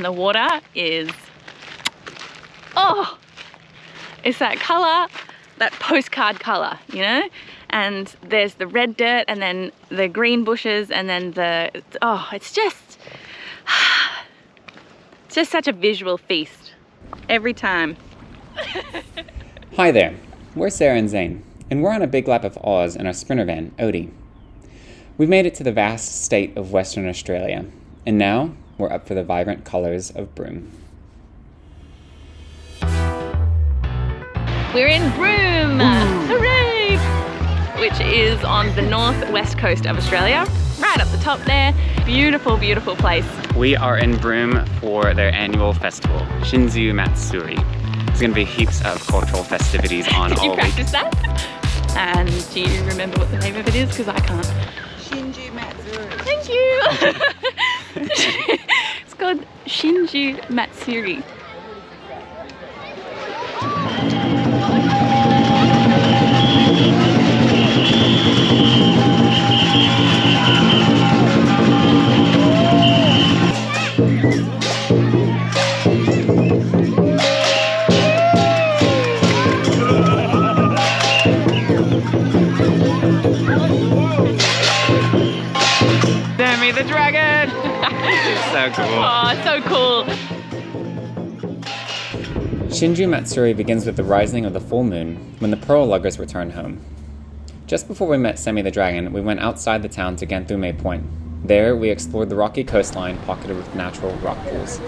The water is, oh, it's that colour, that postcard colour, you know? And there's the red dirt and then the green bushes and then the, oh, it's just such a visual feast every time. Hi there, we're Sarah and Zane, and we're on a big lap of Oz in our sprinter van, Odie. We've made it to the vast state of Western Australia, and now we're up for the vibrant colours of Broome. We're in Broome! Hooray! Which is on the northwest coast of Australia, right up the top there. Beautiful, beautiful place. We are in Broome for their annual festival, Shinju Matsuri. There's going to be heaps of cultural festivities on all week. Did you practice that? And do you remember what the name of it is? Because I can't. Shinju Matsuri. Thank you! It's called Shinju Matsuri. Sammy the Dragon! It's so cool. Oh, it's so cool. Shinju Matsuri begins with the rising of the full moon when the pearl luggers return home. Just before we met Sammy the Dragon, we went outside the town to Gantheaume Point. There, we explored the rocky coastline pocketed with natural rock pools.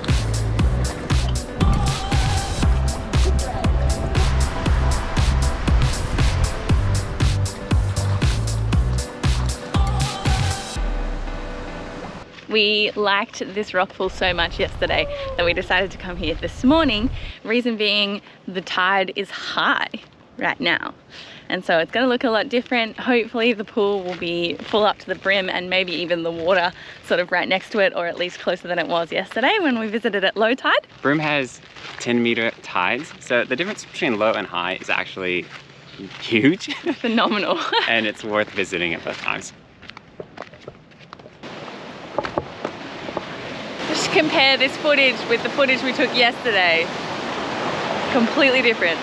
We liked this rock pool so much yesterday that we decided to come here this morning. Reason being, the tide is high right now. And so it's gonna look a lot different. Hopefully the pool will be full up to the brim and maybe even the water sort of right next to it, or at least closer than it was yesterday when we visited at low tide. Broome has 10-meter tides, so the difference between low and high is actually huge. Phenomenal. And it's worth visiting at both times. Just compare this footage with the footage we took yesterday. Completely different.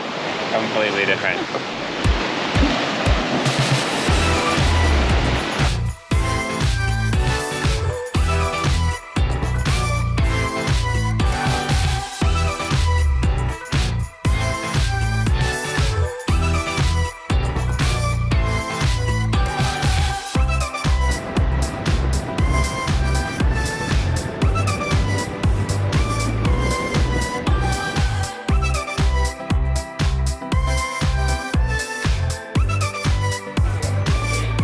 Completely different.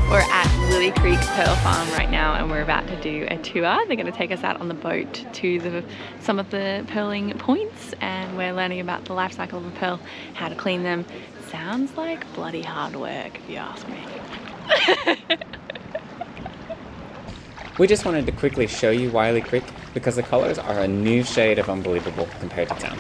We're at Willie Creek Pearl Farm right now and we're about to do a tour. They're going to take us out on the boat to some of the pearling points, and we're learning about the life cycle of a pearl, how to clean them. Sounds like bloody hard work if you ask me. We just wanted to quickly show you Willie Creek because the colours are a new shade of unbelievable compared to town.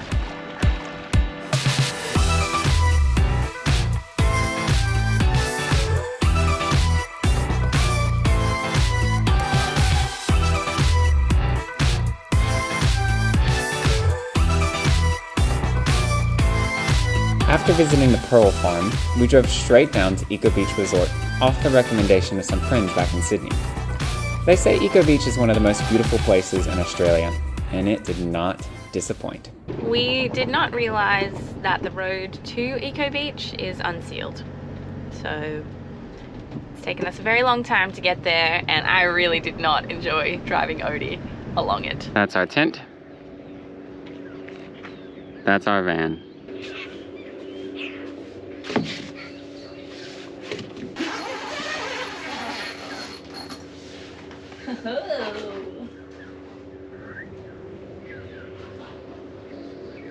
After visiting the Pearl Farm, we drove straight down to Eco Beach Resort, off the recommendation of some friends back in Sydney. They say Eco Beach is one of the most beautiful places in Australia, and it did not disappoint. We did not realise that the road to Eco Beach is unsealed. So it's taken us a very long time to get there, and I really did not enjoy driving Odie along it. That's our tent. That's our van.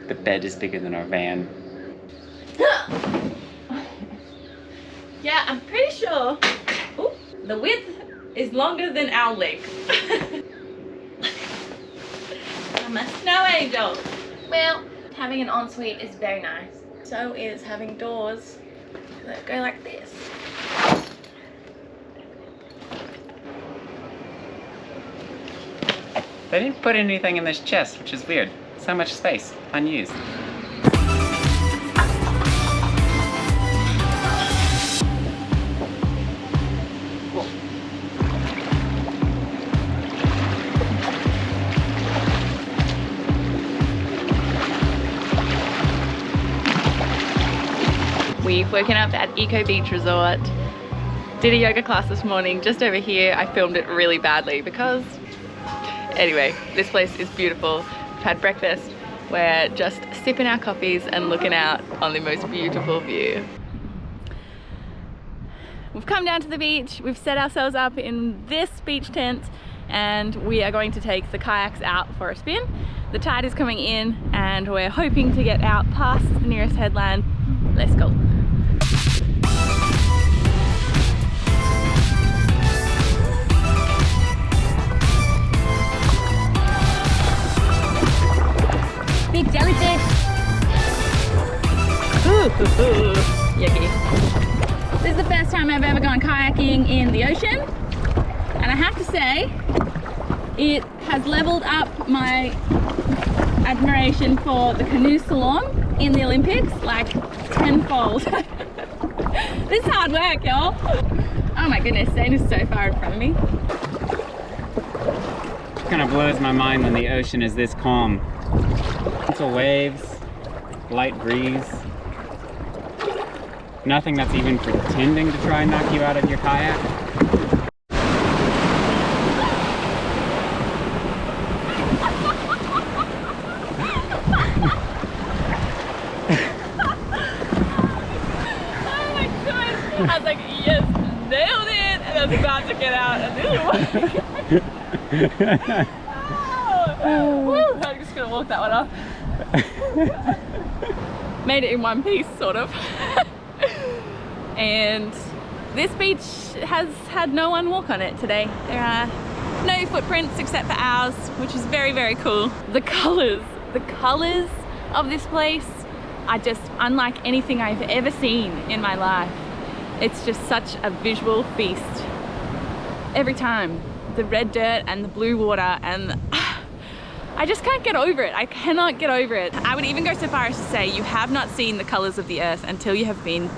The bed is bigger than our van. Yeah, I'm pretty sure the width is longer than our leg. I'm a snow angel. Well, having an ensuite is very nice. So is having doors that go like this. They didn't put anything in this chest, which is weird. So much space, unused. We've woken up at Eco Beach Resort. Did a yoga class this morning just over here. I filmed it really badly because, anyway, this place is beautiful. We've had breakfast. We're just sipping our coffees and looking out on the most beautiful view. We've come down to the beach. We've set ourselves up in this beach tent and we are going to take the kayaks out for a spin. The tide is coming in and we're hoping to get out past the nearest headland. Let's go. Big jellyfish! Yucky. This is the first time I've ever gone kayaking in the ocean, and I have to say, it has leveled up my admiration for the canoe slalom in the Olympics like tenfold. This is hard work, y'all. Oh my goodness, Zane is so far in front of me. It kind of blows my mind when the ocean is this calm. Gentle waves, light breeze. Nothing that's even pretending to try and knock you out of your kayak. Oh my gosh! I was like, yes, nailed it! And I was about to get out and this is Woo! I'm just gonna walk that one off. Made it in one piece, sort of. And this beach has had no one walk on it today. There are no footprints except for ours, which is very, very cool. The colors of this place are just unlike anything I've ever seen in my life. It's just such a visual feast. Every time, the red dirt and the blue water, and I just can't get over it. I cannot get over it. I would even go so far as to say you have not seen the colors of the earth until you have been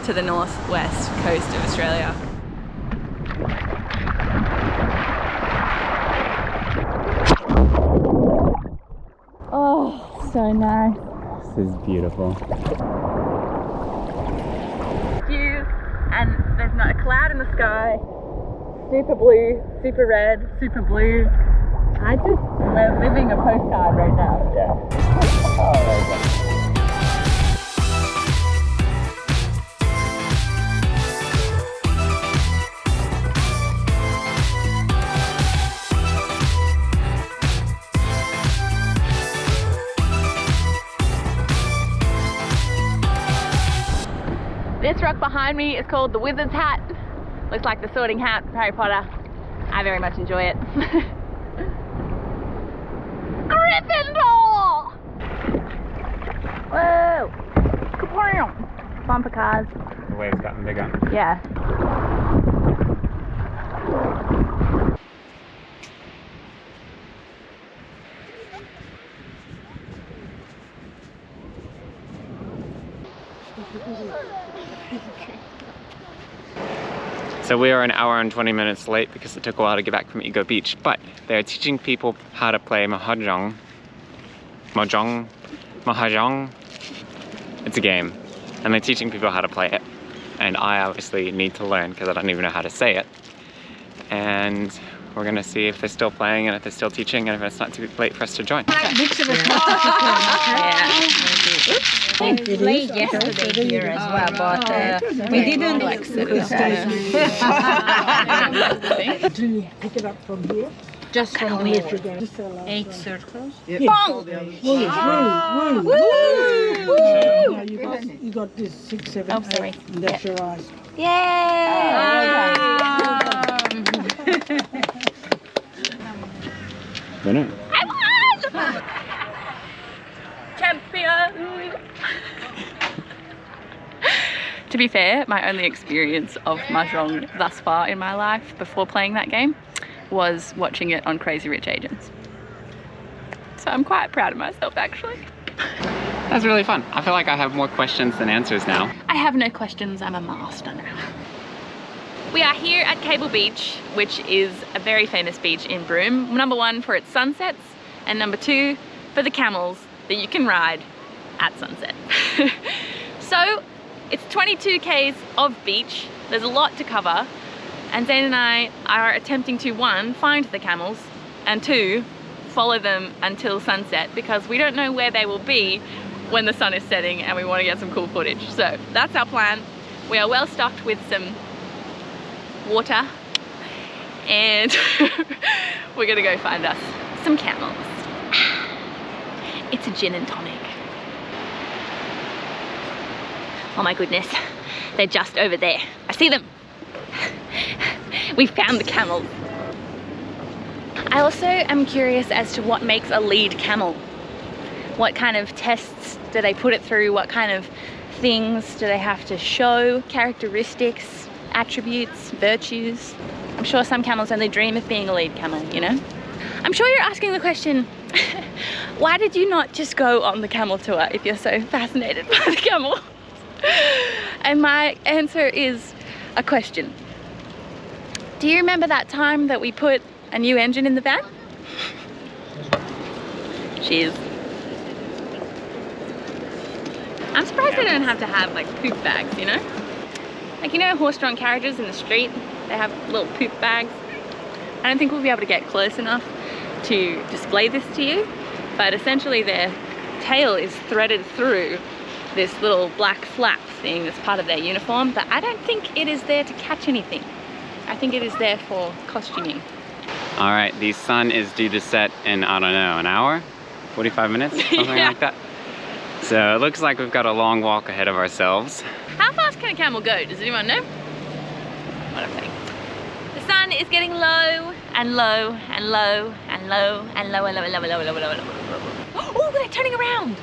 to the northwest coast of Australia. Oh, so nice. This is beautiful. View, and there's not a cloud in the sky. Super blue, super red, super blue. We're living a postcard right now. Yeah. Oh, there you go. This rock behind me is called the Wizard's Hat. Looks like the Sorting Hat from Harry Potter. I very much enjoy it. Gryffindor! Whoa! Kablam! Bumper cars. The wave's gotten bigger. Yeah. So we are an hour and 20 minutes late because it took a while to get back from Eco Beach, but they're teaching people how to play Mahjong. Mahjong. It's a game, and they're teaching people how to play it. And I obviously need to learn because I don't even know how to say it. And we're gonna see if they're still playing and if they're still teaching and if it's not too late for us to join. We played yesterday here as well, but we didn't like Do you pick it up from here? just from here. 8 circles. Bong! Woo! Now you got this 6, 7, Oh, sorry. 8, and that's your eyes. Winner. I won! Champion! To be fair, my only experience of Mahjong thus far in my life before playing that game was watching it on Crazy Rich Asians. So I'm quite proud of myself, actually. That's really fun. I feel like I have more questions than answers now. I have no questions, I'm a master now. We are here at Cable Beach, which is a very famous beach in Broome. Number 1 for its sunsets, and number 2 for the camels that you can ride at sunset. So it's 22 k's of beach. There's a lot to cover, and Zane and I are attempting to 1, find the camels, and 2, follow them until sunset, because we don't know where they will be when the sun is setting and we want to get some cool footage. So that's our plan. We are well stocked with some water, and we're gonna go find us some camels. It's a gin and tonic. Oh my goodness, they're just over there. I see them. We found the camels. I also am curious as to what makes a lead camel. What kind of tests do they put it through? What kind of things do they have to show? Characteristics, attributes, virtues. I'm sure some camels only dream of being a lead camel, you know? I'm sure you're asking the question, why did you not just go on the camel tour if you're so fascinated by the camel? And my answer is a question. Do you remember that time that we put a new engine in the van? Cheers. I'm surprised they don't have to have like poop bags, you know? Like, you know, horse-drawn carriages in the street, they have little poop bags. I don't think we'll be able to get close enough to display this to you, but essentially their tail is threaded through this little black flap thing that's part of their uniform, but I don't think it is there to catch anything. I think it is there for costuming. All right, the sun is due to set in, I don't know, an hour? 45 minutes? Something Yeah. like that. So it looks like we've got a long walk ahead of ourselves. How fast can a camel go? Does anyone know? What I'm saying. The sun is getting low and low and low and low and low and low and low and low and low and low and low. Oh, they're turning around.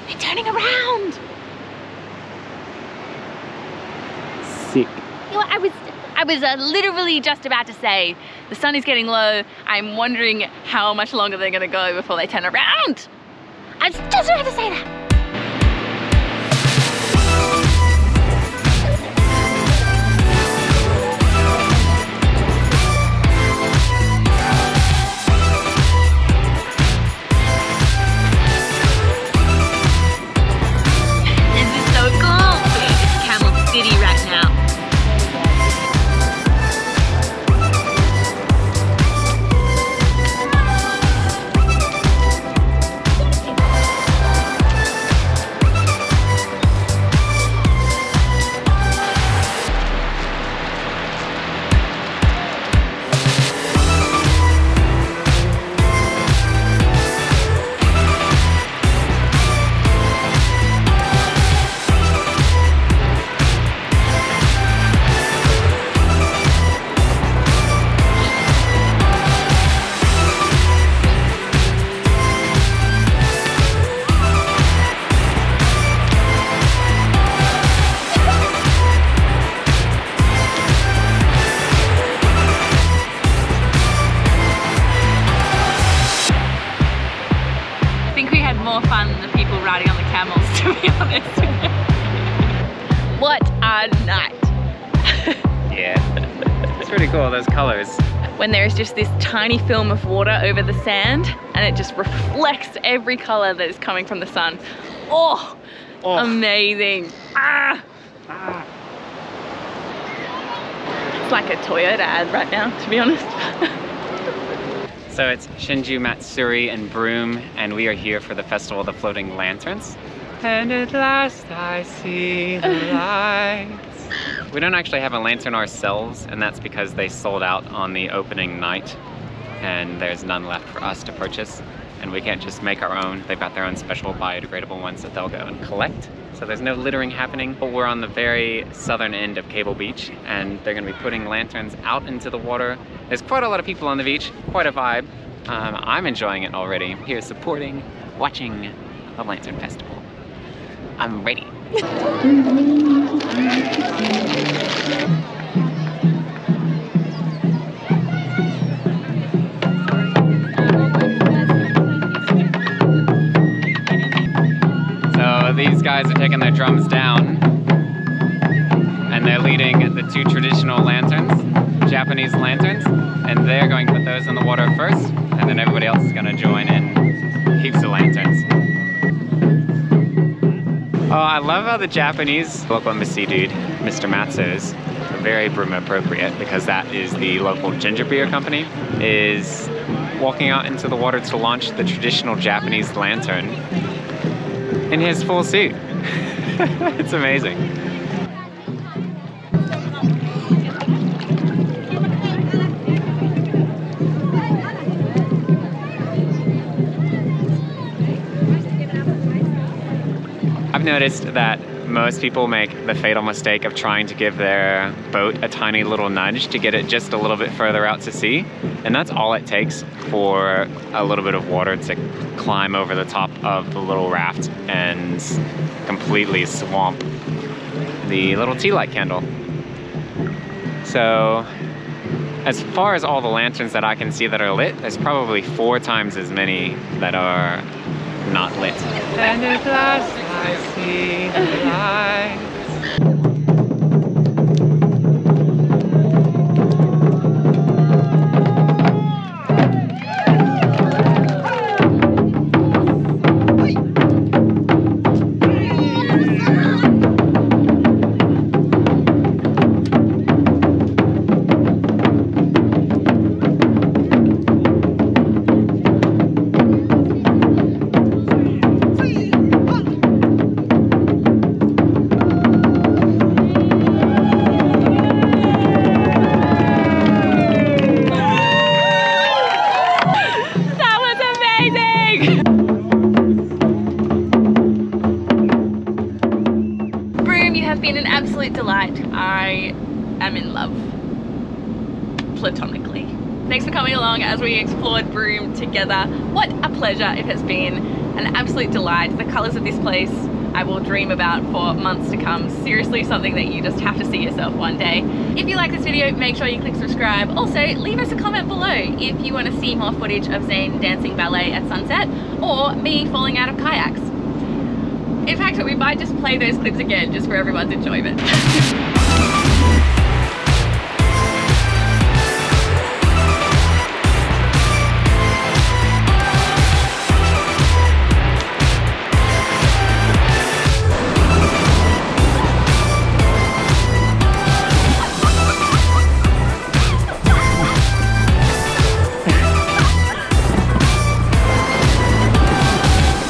They're turning around. Sick. You know, I was literally just about to say, the sun is getting low. I'm wondering how much longer they're gonna go before they turn around. I was just about to say that. This is so cool. It's Camel City right now. More fun than the people riding on the camels, to be honest. What a night. Yeah, it's pretty cool, those colors. When there is just this tiny film of water over the sand and it just reflects every color that is coming from the sun. Oh, amazing. Ah. It's like a Toyota ad right now, to be honest. So it's Shinju Matsuri in Broome, and we are here for the Festival of the Floating Lanterns. And at last I see the lights. We don't actually have a lantern ourselves, and that's because they sold out on the opening night, and there's none left for us to purchase. And we can't just make our own. They've got their own special biodegradable ones that they'll go and collect. So there's no littering happening, but we're on the very southern end of Cable Beach, and they're gonna be putting lanterns out into the water. There's quite a lot of people on the beach, quite a vibe. I'm enjoying it already. Here supporting, watching the Lantern Festival. I'm ready. guys are taking their drums down and they're leading the 2 traditional lanterns, Japanese lanterns, and they're going to put those in the water first, and then everybody else is going to join in heaps of lanterns. Oh, I love how the Japanese local embassy dude, Mr. Matsu's, very Broome appropriate because that is the local ginger beer company, is walking out into the water to launch the traditional Japanese lantern in his full suit. It's amazing. I've noticed that most people make the fatal mistake of trying to give their boat a tiny little nudge to get it just a little bit further out to sea. And that's all it takes for a little bit of water to climb over the top of the little raft and completely swamp the little tea light candle. So as far as all the lanterns that I can see that are lit, there's probably 4 times as many that are not lit. And at last I see the light. Delight. I am in love platonically. Thanks for coming along as we explored Broome together. What a pleasure it has been, an absolute delight. The colours of this place I will dream about for months to come. Seriously, something that you just have to see yourself one day. If you like this video, make sure you click subscribe. Also, leave us a comment below if you want to see more footage of Zane dancing ballet at sunset or me falling out of kayaks. In fact, we might just play those clips again just for everyone's enjoyment.